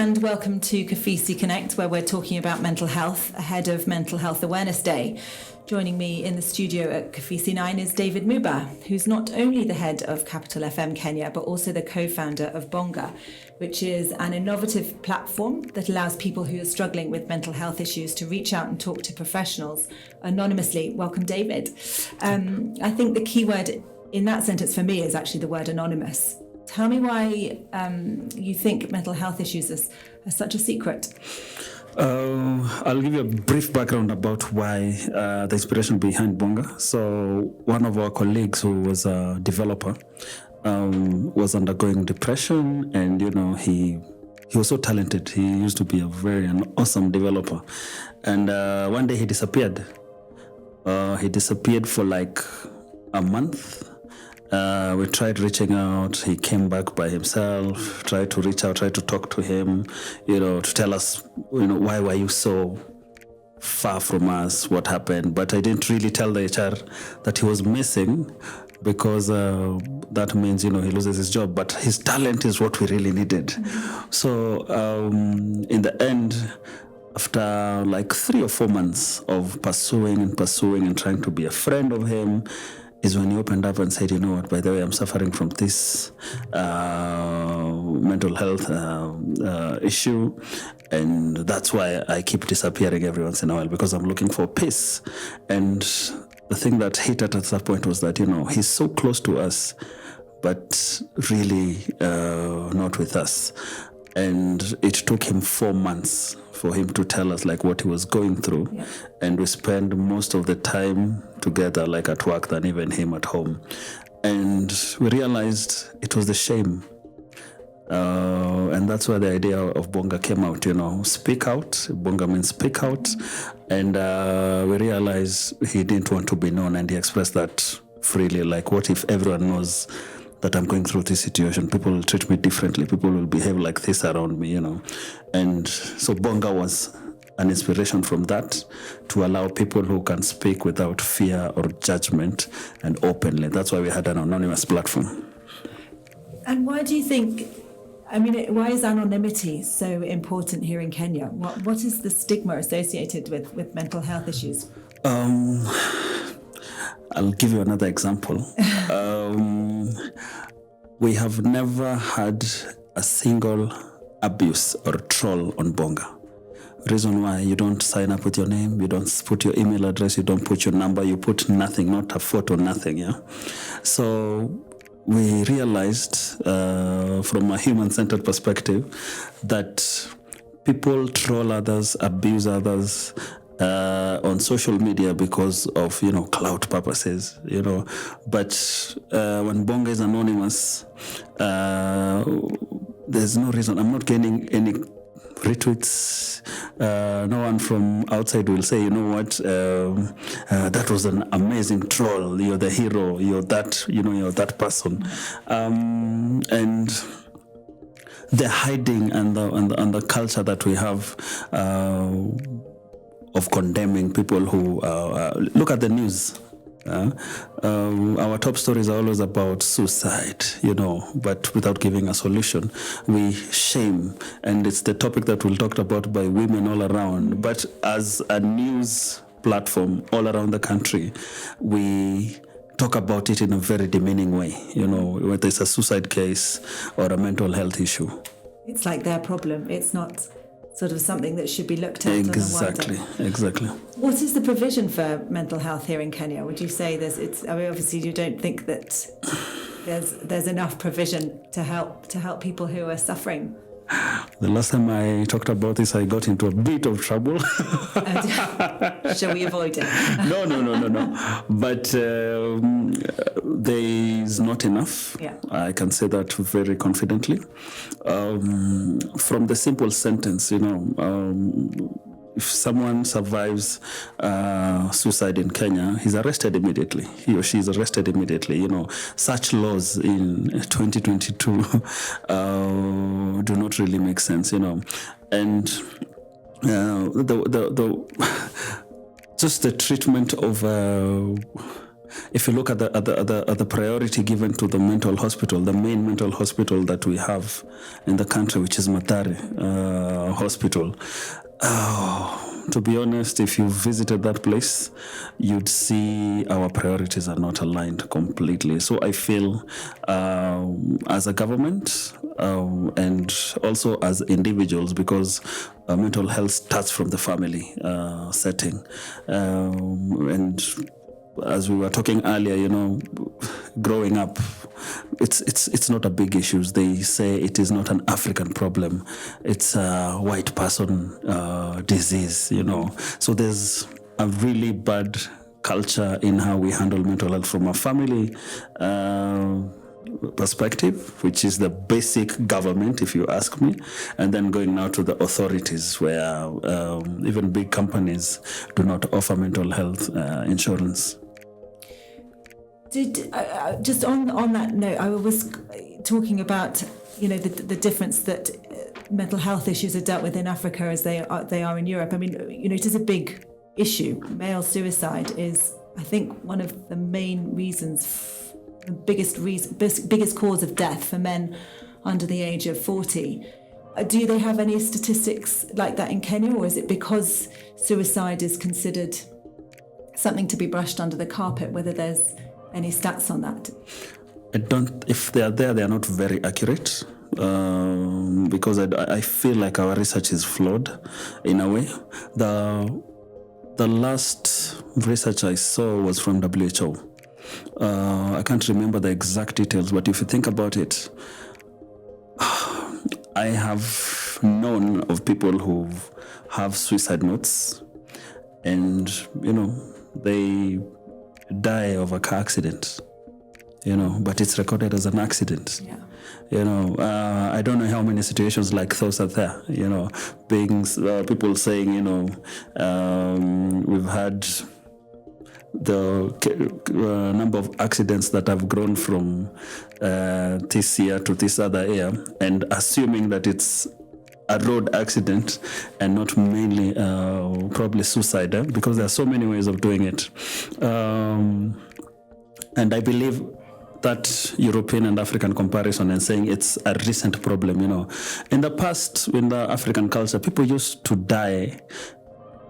and welcome to KOFISI Connect, where we're talking about mental health ahead of Mental Health Awareness Day. Joining me in the studio at KOFISI 9 is David Muba, who's not only the head of Capital FM Kenya, but also the co-founder of Bonga, which is an innovative platform that allows people who are struggling with mental health issues to reach out and talk to professionals anonymously. Welcome, David. I think the key word in that sentence for me is actually the word anonymous. Tell me why you think mental health issues are such a secret. I'll give you a brief background about why the inspiration behind Bonga. So one of our colleagues who was a developer was undergoing depression, and he was so talented. He used to be an awesome developer, and one day he disappeared. He disappeared for like a month. We tried reaching out. He came back by himself, tried to reach out, tried to talk to him, to tell us, why were you so far from us? What happened? But I didn't really tell the HR that he was missing, because that means, he loses his job. But his talent is what we really needed. Mm-hmm. So in the end, after like 3 or 4 months of pursuing and trying to be a friend of him, is when he opened up and said, by the way, I'm suffering from this mental health issue, and that's why I keep disappearing every once in a while, because I'm looking for peace. And the thing that hit at that point was that, he's so close to us, but really not with us. And it took him 4 months for him to tell us like what he was going through. Yeah. And we spent most of the time together, like at work, than even him at home. And we realized it was the shame. And that's where the idea of Bonga came out, speak out. Bonga means speak out. And we realized he didn't want to be known, and he expressed that freely, like, what if everyone knows that I'm going through this situation? People will treat me differently. People will behave like this around me, And so Bonga was an inspiration from that, to allow people who can speak without fear or judgment and openly. That's why we had an anonymous platform. And why do you think, why is anonymity so important here in Kenya? What is the stigma associated with mental health issues? I'll give you another example. We have never had a single abuse or troll on Bonga. Reason why: you don't sign up with your name, you don't put your email address, you don't put your number, you put nothing, not a photo, nothing. Yeah. So we realized from a human-centered perspective that people troll others, abuse others on social media because of clout purposes, but when Bonga is anonymous, there's no reason. I'm not gaining any retweets. No one from outside will say, that was an amazing troll, you're the hero, you're that person. And the hiding and the culture that we have of condemning people who look at the news. Our top stories are always about suicide, but without giving a solution. We shame, and it's the topic that we'll talk about by women all around. But as a news platform all around the country, we talk about it in a very demeaning way, whether it's a suicide case or a mental health issue. It's like their problem. It's not sort of something that should be looked at. Exactly. What is the provision for mental health here in Kenya? Would you say obviously you don't think that there's enough provision to help people who are suffering? The last time I talked about this, I got into a bit of trouble. Shall we avoid it? No. But there is not enough. Yeah. I can say that very confidently. From the simple sentence, if someone survives suicide in Kenya, he's arrested immediately. He or she is arrested immediately. Such laws in 2022 do not really make sense. And just the treatment of if you look at the priority given to the mental hospital, the main mental hospital that we have in the country, which is Matari Hospital, to be honest, if you visited that place, you'd see our priorities are not aligned completely. So I feel as a government and also as individuals, because mental health starts from the family setting. And as we were talking earlier, growing up, it's not a big issue. They say it is not an African problem. It's a white person disease, So there's a really bad culture in how we handle mental health from a family perspective, which is the basic government, if you ask me, and then going now to the authorities, where even big companies do not offer mental health insurance. Just on that note, I was talking about the difference that mental health issues are dealt with in Africa as they are in Europe. I mean, it is a big issue. Male suicide is, I think, one of the main reasons, the biggest cause of death for men under the age of 40. Do they have any statistics like that in Kenya, or is it because suicide is considered something to be brushed under the carpet? Whether there's any stats on that? If they are there, they are not very accurate, because I feel like our research is flawed in a way. The last research I saw was from WHO. I can't remember the exact details, but if you think about it, I have known of people who have suicide notes, and they die of a car accident, but it's recorded as an accident. Yeah. I don't know how many situations like those are there, people saying, we've had the number of accidents that have grown from this year to this other year, and assuming that it's a road accident and not mainly probably suicide, because there are so many ways of doing it. And I believe that European and African comparison and saying it's a recent problem, In the past, in the African culture, people used to die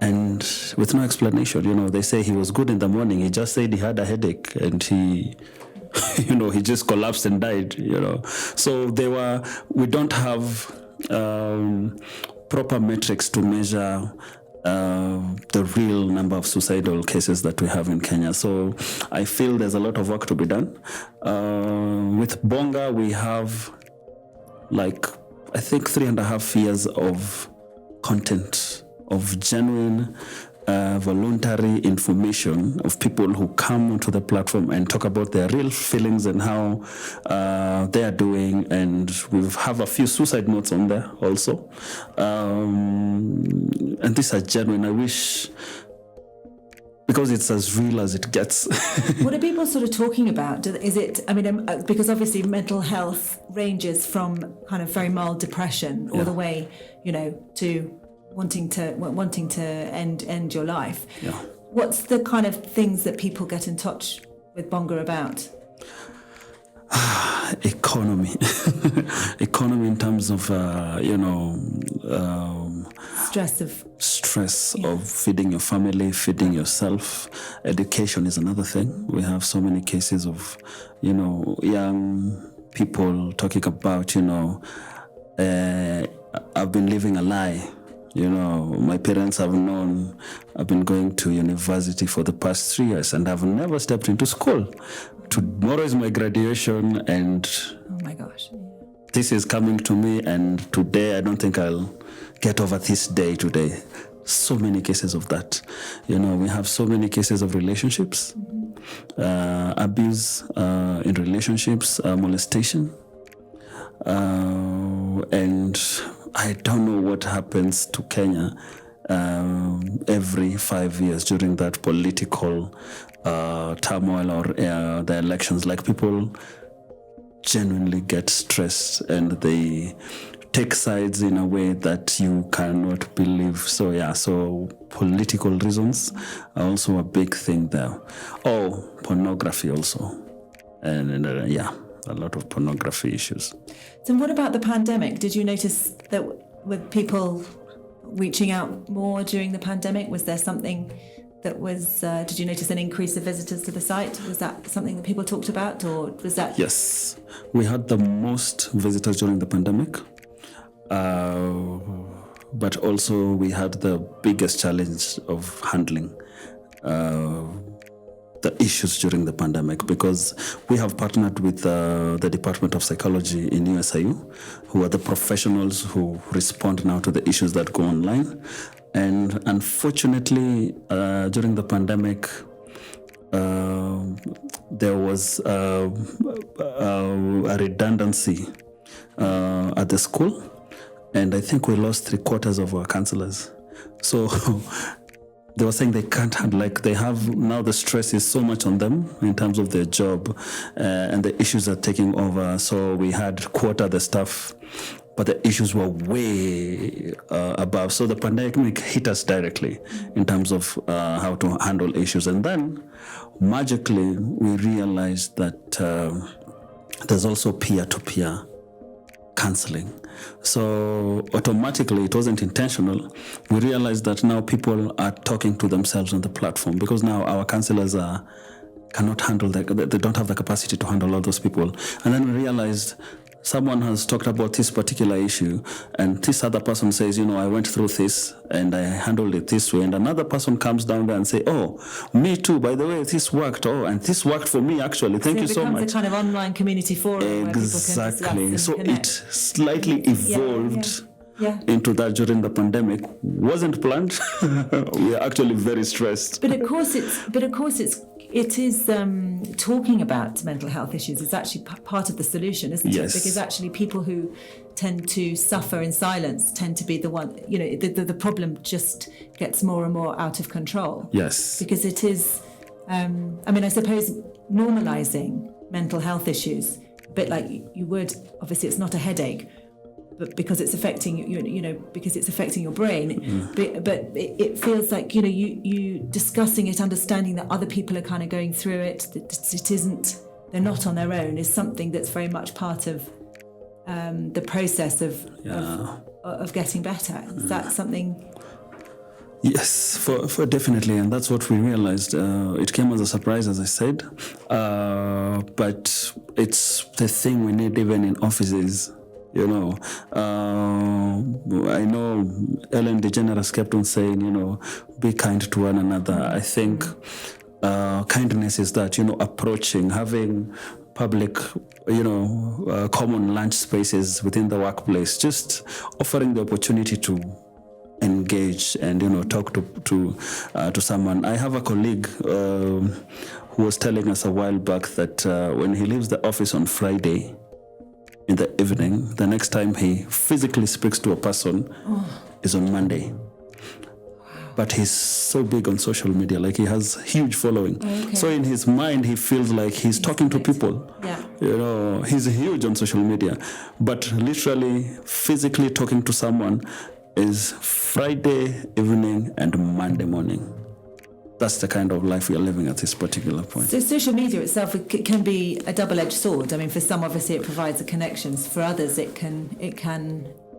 and with no explanation. They say he was good in the morning, he just said he had a headache, and he he just collapsed and died, So we don't have proper metrics to measure the real number of suicidal cases that we have in Kenya. So I feel there's a lot of work to be done. With Bonga, we have I think 3.5 years of content, of genuine voluntary information of people who come onto the platform and talk about their real feelings and how they are doing. And we have a few suicide notes on there also. And these are genuine. I wish, because it's as real as it gets. What are people sort of talking about? Is it, because obviously mental health ranges from kind of very mild depression all the way, to wanting to end your life. Yeah. What's the kind of things that people get in touch with Bonga about? Economy in terms of stress of feeding your family, feeding yourself. Education is another thing. We have so many cases of young people talking about I've been living a lie. My parents have known I've been going to university for the past 3 years and I've never stepped into school. Tomorrow is my graduation and oh my gosh, this is coming to me, and today I don't think I'll get over this day today. So many cases of that. We have so many cases of relationships, abuse in relationships, molestation, and I don't know what happens to Kenya every 5 years during that political turmoil or the elections. Like, people genuinely get stressed and they take sides in a way that you cannot believe. So yeah, so political reasons are also a big thing there. Oh, pornography also, and yeah, a lot of pornography issues. So what about the pandemic? Did you notice that with people reaching out more during the pandemic? Was there something that was, did you notice an increase of visitors to the site? Was that something that people talked about, or was that? Yes, we had the most visitors during the pandemic, but also we had the biggest challenge of handling the issues during the pandemic, because we have partnered with the Department of Psychology in USIU, who are the professionals who respond now to the issues that go online. And unfortunately, during the pandemic, there was a redundancy at the school, and I think we lost 3/4 of our counselors. So they were saying they can't handle, like they have now, the stress is so much on them in terms of their job, and the issues are taking over. So we had quarter the staff, but the issues were way above. So the pandemic hit us directly in terms of how to handle issues. And then magically we realized that there's also peer-to-peer counseling. So automatically, it wasn't intentional, we realized that now people are talking to themselves on the platform, because now our counselors cannot handle that, they don't have the capacity to handle all those people. And then we realized someone has talked about this particular issue, and this other person says, I went through this and I handled it this way, and another person comes down there and say, oh, me too, by the way, this worked, and this worked for me actually, thank you so much. It becomes a kind of online community forum. Exactly. So it slightly evolved into that during the pandemic. Wasn't planned. We are actually very stressed. But of course it is talking about mental health issues is actually part of the solution, isn't it? Because actually people who tend to suffer in silence tend to be the one, the problem just gets more and more out of control. Yes. Because it is, I suppose normalizing mental health issues, a bit like you would, obviously it's not a headache, but because it's affecting because it's affecting your brain, but it feels like you discussing it, understanding that other people are kind of going through it, that it isn't, they're not on their own, is something that's very much part of the process of getting better. Is that something? Yes, for definitely, and that's what we realized. It came as a surprise, as I said, but it's the thing we need even in offices. I know Ellen DeGeneres kept on saying, be kind to one another. I think kindness is that, approaching, having public, common lunch spaces within the workplace, just offering the opportunity to engage and, talk to someone. I have a colleague who was telling us a while back that when he leaves the office on Friday, in the evening, the next time he physically speaks to a person is on Monday. But he's so big on social media, like he has huge following. Okay. So in his mind, he feels like he's talking to people. Yeah. He's huge on social media. But literally, physically talking to someone is Friday evening and Monday morning. That's the kind of life we are living at this particular point. So social media itself can be a double-edged sword. I mean, for some, obviously, it provides the connections. For others, it can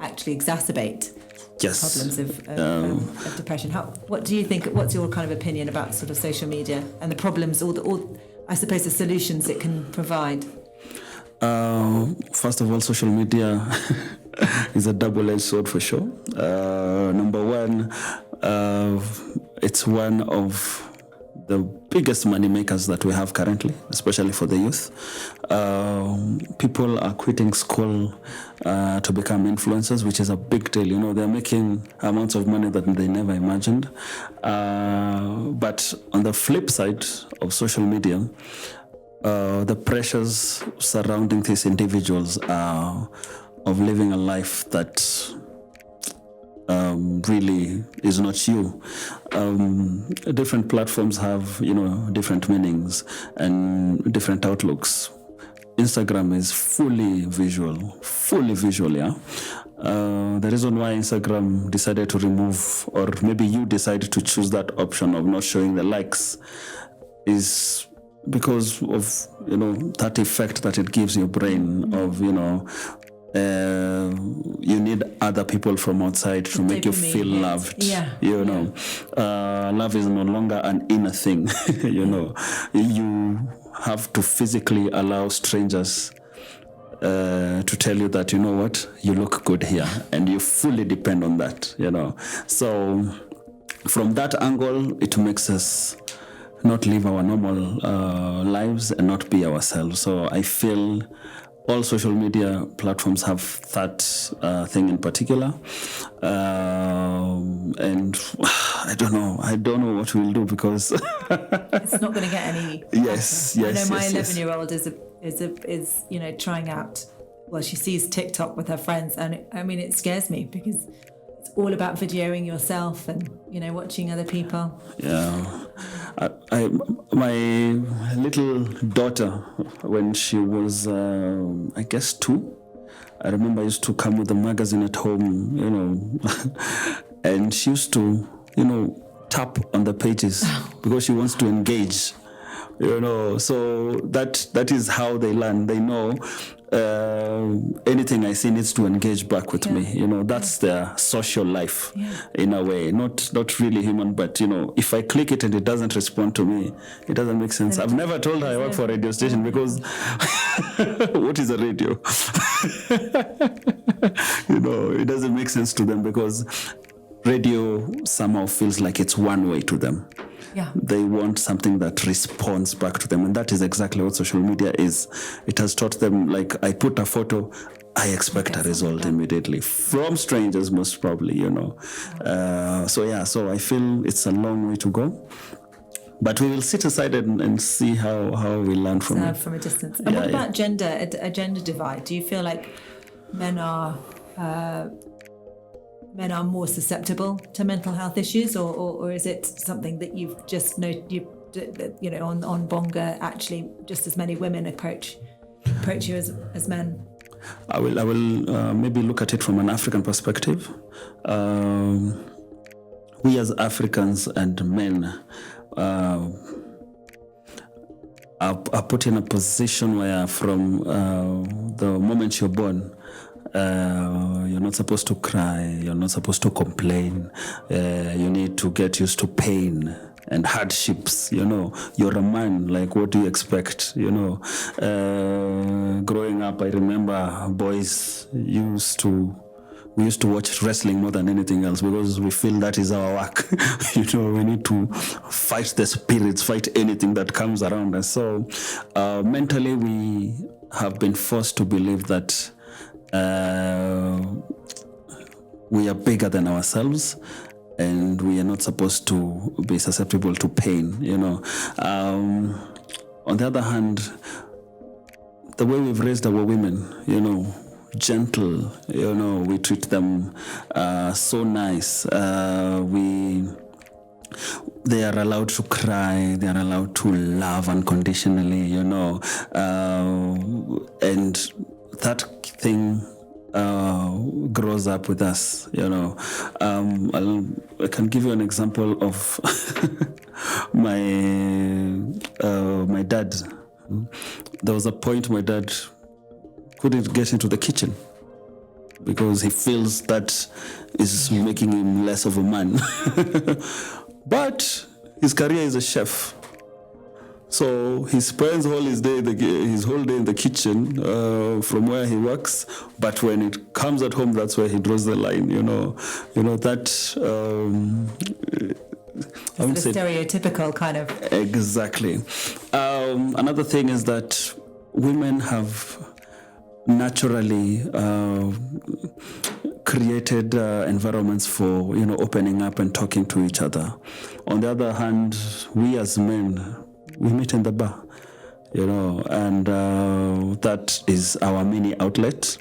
actually exacerbate problems of depression. What do you think? What's your kind of opinion about sort of social media and the problems, or I suppose the solutions it can provide? First of all, social media is a double-edged sword for sure. Number one, it's one of the biggest money makers that we have currently, especially for the youth. People are quitting school to become influencers, which is a big deal. They're making amounts of money that they never imagined. But on the flip side of social media, the pressures surrounding these individuals are of living a life that really is not you. Different platforms have, different meanings and different outlooks. Instagram is fully visual, yeah. The reason why Instagram decided to remove, or maybe you decided to choose that option of not showing the likes, is because of that effect that it gives your brain of you need other people from outside to make you feel loved. Love is no longer an inner thing. You have to physically allow strangers to tell you that, you look good here, and you fully depend on that. So from that angle, it makes us not live our normal lives and not be ourselves. So I feel all social media platforms have that thing in particular, and I don't know what we'll do, because it's not going to get any yes I know my 11-year-old is trying out, well, she sees TikTok with her friends, and it scares me, because it's all about videoing yourself and watching other people. My little daughter, when she was I guess 2, I remember I used to come with the magazine at home, and she used to tap on the pages because she wants to engage, so that is how they learn. They know anything I see needs to engage back with me. That's their social life in a way, not really human, but if I click it and it doesn't respond to me, it doesn't make sense. I've never told her I work for a radio station, because what is a radio? It doesn't make sense to them, because radio somehow feels like it's one way to them. They want something that responds back to them, and that is exactly what social media is. It has taught them, like, I put a photo, I expect a result immediately from strangers, most probably. So I feel it's a long way to go, but we will sit aside and see how we learn from it from a distance. And what about a gender divide? Do you feel like men are more susceptible to mental health issues, or is it something that you've just on Bonga, actually just as many women approach you as men? I will maybe look at it from an African perspective. We as Africans and men are put in a position where, from the moment you're born, you're not supposed to cry, you're not supposed to complain, you need to get used to pain and hardships. You're a man, like, what do you expect? Growing up, I remember boys used to watch wrestling more than anything else, because we feel that is our work. We need to fight the spirits, fight anything that comes around us. So mentally, we have been forced to believe that we are bigger than ourselves, and we are not supposed to be susceptible to pain. On the other hand, the way we've raised our women, gentle, we treat them so nice. They are allowed to cry, they are allowed to love unconditionally, and that thing grows up with us. I can give you an example of my dad. There was a point my dad couldn't get into the kitchen because he feels that is making him less of a man. But his career is a chef. So he spends his whole day in the kitchen from where he works. But when it comes at home, that's where he draws the line. That. I would say stereotypical kind of. Exactly. Another thing is that women have naturally created environments for opening up and talking to each other. On the other hand, we as men, we meet in the bar, and that is our mini outlet.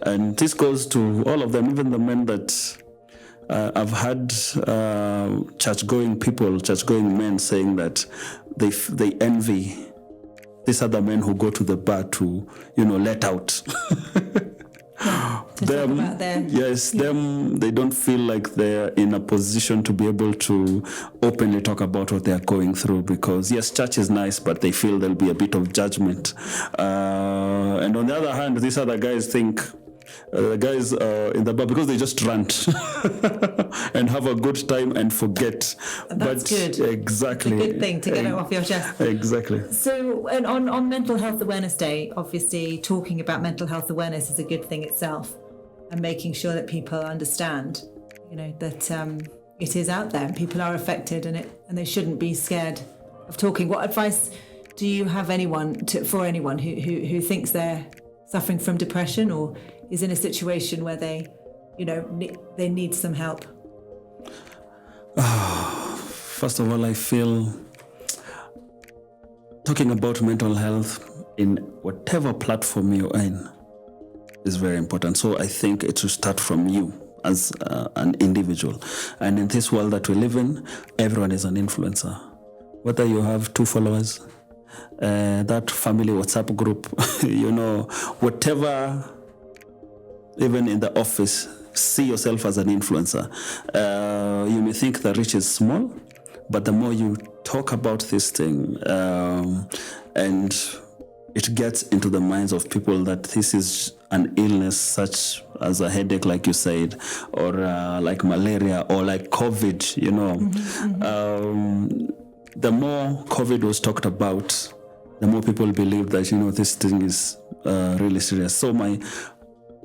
And this goes to all of them, even the men that I've had church-going men saying that they envy these are the men who go to the bar to, let out. To talk about their... Them, they don't feel like they're in a position to be able to openly talk about what they're going through, because yes, church is nice, but they feel there'll be a bit of judgment. And on the other hand, these other guys think, guys in the bar, because they just rant and have a good time and forget. That's good. Exactly. It's a good thing to get it off your chest. Exactly. So, and on Mental Health Awareness Day, obviously talking about mental health awareness is a good thing itself, and making sure that people understand, that it is out there and people are affected, and they shouldn't be scared of talking. What advice do you have for anyone who thinks they're suffering from depression or is in a situation where they need some help? First of all, I feel talking about mental health in whatever platform you're in is very important. So I think it should start from you as an individual. And in this world that we live in, everyone is an influencer. Whether you have 2 followers, that family WhatsApp group, whatever, even in the office, see yourself as an influencer. You may think the reach is small, but the more you talk about this thing, and it gets into the minds of people that this is an illness such as a headache, like you said, or like malaria, or like COVID, the more COVID was talked about, the more people believe that, this thing is really serious. So my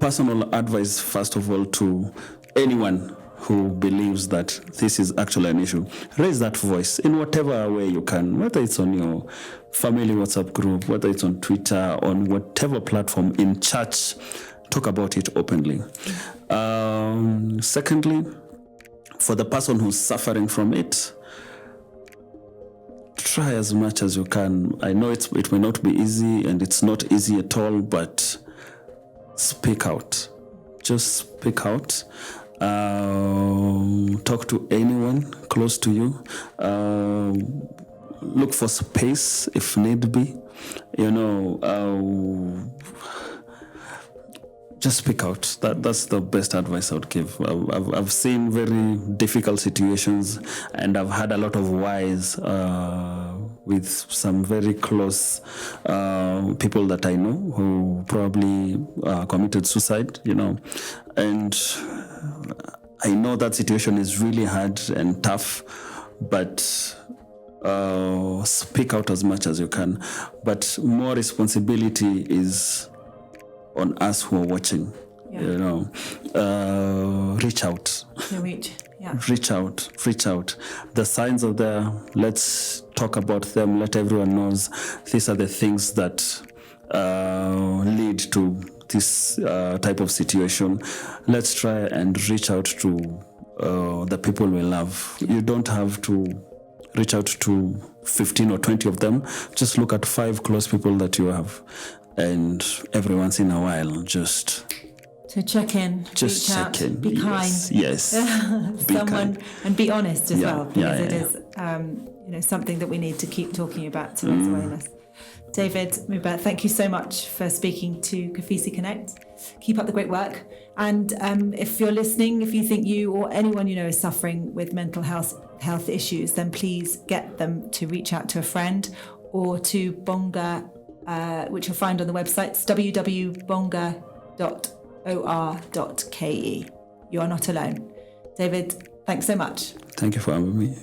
personal advice, first of all, to anyone who believes that this is actually an issue, raise that voice in whatever way you can, whether it's on your family WhatsApp group, whether it's on Twitter, on whatever platform, in church, talk about it openly. Secondly, for the person who's suffering from it, try as much as you can. I know it may not be easy, and it's not easy at all, but speak out. Just speak out. Talk to anyone close to you. Look for space if need be. Just speak out. That's the best advice I would give. I've seen very difficult situations, and I've had a lot of whys with some very close people that I know who probably committed suicide, and I know that situation is really hard and tough, but speak out as much as you can. But more responsibility is on us who are watching. Reach out. Reach out. The signs are there. Let's talk about them. Let everyone knows these are the things that lead to this type of situation. Let's try and reach out to the people we love. You don't have to reach out to 15 or 20 of them. Just look at 5 close people that you have, and every once in a while, just to check in, just reach check out, in. be kind. Yes. Be Someone kind. And be honest as well, because it is something that we need to keep talking about to raise awareness. David Muba, thank you so much for speaking to KOFISI Connect. Keep up the great work. And if you're listening, if you think you or anyone you know is suffering with mental health issues, then please get them to reach out to a friend or to Bonga, which you'll find on the website, www.bonga.or.ke. You are not alone. David, thanks so much. Thank you for having me.